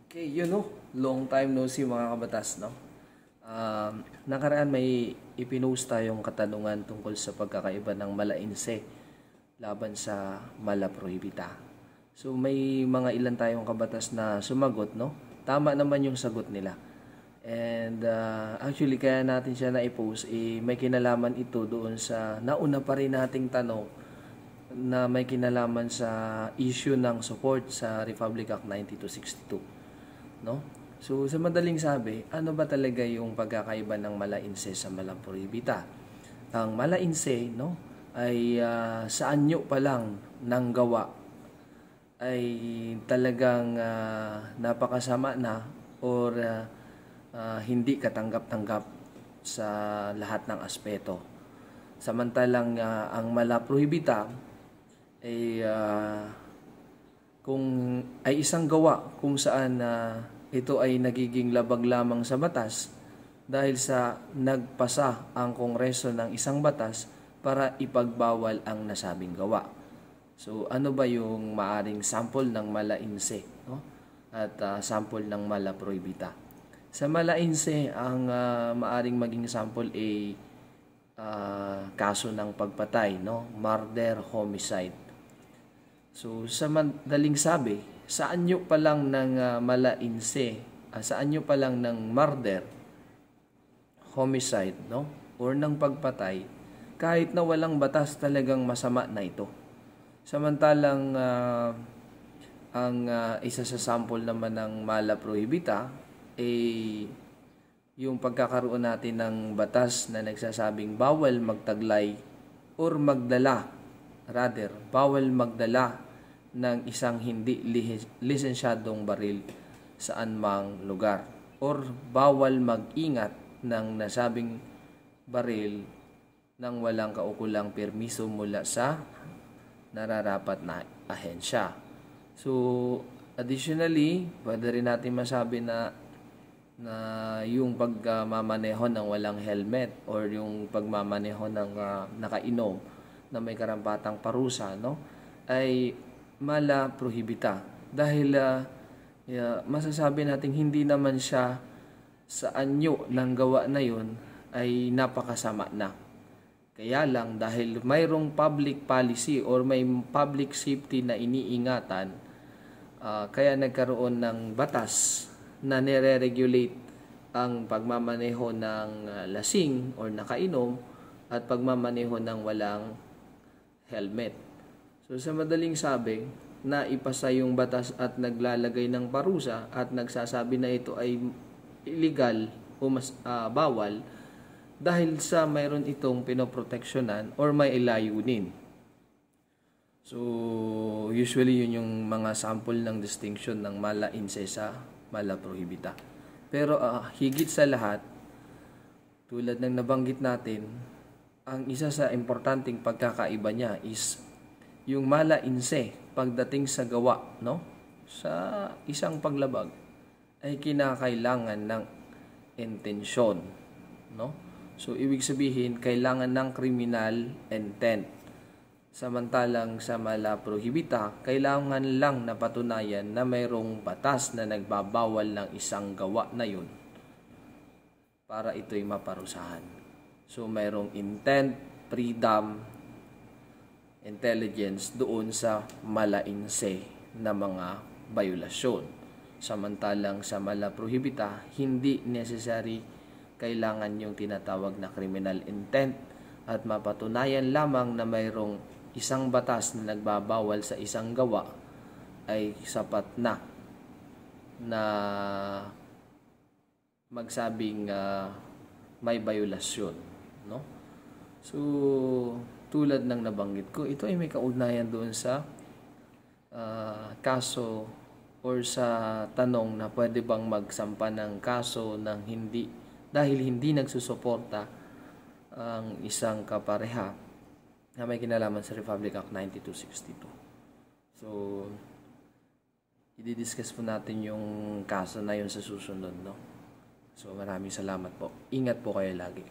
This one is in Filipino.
Okay, long time no see mga kabatas, no? Nakaraan may ipinost tayong katanungan tungkol sa pagkakaiba ng malainse laban sa mala prohibita. So may mga ilan tayong kabatas na sumagot, no? Tama naman yung sagot nila. And actually kaya natin siya na-post, may kinalaman ito doon sa nauna pa rin nating tanong na may kinalaman sa issue ng support sa Republic Act 9262, no? So sa madaling sabi, ano ba talaga yung pagkakaiba ng malainse sa mala prohibita? Ang malainse, no, ay sa anyo pa lang ng gawa ay talagang napakasama na or hindi katanggap-tanggap sa lahat ng aspeto. Samantalang ang mala prohibita ay kung ay isang gawa kung saan ito ay nagiging labag lamang sa batas dahil sa nagpasa ang Kongreso ng isang batas para ipagbawal ang nasabing gawa. So ano ba yung maaring sample ng malainse, no? At sample ng mala prohibita? Sa malainse, ang maaring maging sample ay kaso ng pagpatay, no? Murder, homicide. So sa madaling sabi, sa anyo pa lang ng malainse, sa anyo pa lang ng murder, homicide, no? Or ng pagpatay, kahit na walang batas talagang masama na ito. Samantalang ang isa sa sample naman ng mala prohibita ay yung pagkakaroon natin ng batas na nagsasabing bawal magtaglay or magdala, bawal magdala ng isang hindi lisensyadong baril saan mang lugar or bawal mag-ingat ng nasabing baril nang walang kaukulang permiso mula sa nararapat na ahensya. So, additionally, pwede rin natin masabi na yung pagmamaneho ng walang helmet or yung pagmamaneho ng nakainom na may karampatang parusa, no, ay mala prohibita dahil masasabi natin hindi naman siya sa anyo ng gawa na yun ay napakasama na. Kaya lang dahil mayroong public policy or may public safety na iniingatan, kaya nagkaroon ng batas na nire-regulate ang pagmamaneho ng lasing or nakainom at pagmamaneho ng walang helmet. So sa madaling sabi, na ipasa yung batas at naglalagay ng parusa at nagsasabi na ito ay illegal o bawal dahil sa mayroon itong pinoproteksyonan or may ilayunin. So usually yun yung mga sample ng distinction ng malainse sa mala prohibita. Pero higit sa lahat, tulad ng nabanggit natin, ang isa sa importanteng pagkakaiba niya is yung malainse pagdating sa gawa, no? Sa isang paglabag ay kinakailangan ng intensyon, no? So ibig sabihin kailangan ng criminal intent. Samantalang sa mala prohibita, kailangan lang napatunayan na mayroong batas na nagbabawal ng isang gawa na yun para ito'y maparusahan. So mayroong intent, freedom, intelligence doon sa malainse na mga violasyon. Samantalang sa mala prohibita, hindi necessary kailangan yung tinatawag na criminal intent at mapatunayan lamang na mayroong isang batas na nagbabawal sa isang gawa ay sapat na magsabing may violasyon, no? So tulad ng nabanggit ko, ito ay may kaugnayan doon sa kaso or sa tanong na pwede bang magsampa ng kaso ng dahil hindi nagsusuporta ang isang kapareha na may kinalaman sa Republic Act 9262. So, i-discuss po natin yung kaso na yun sa susunod, no? So, maraming salamat po. Ingat po kayo lagi.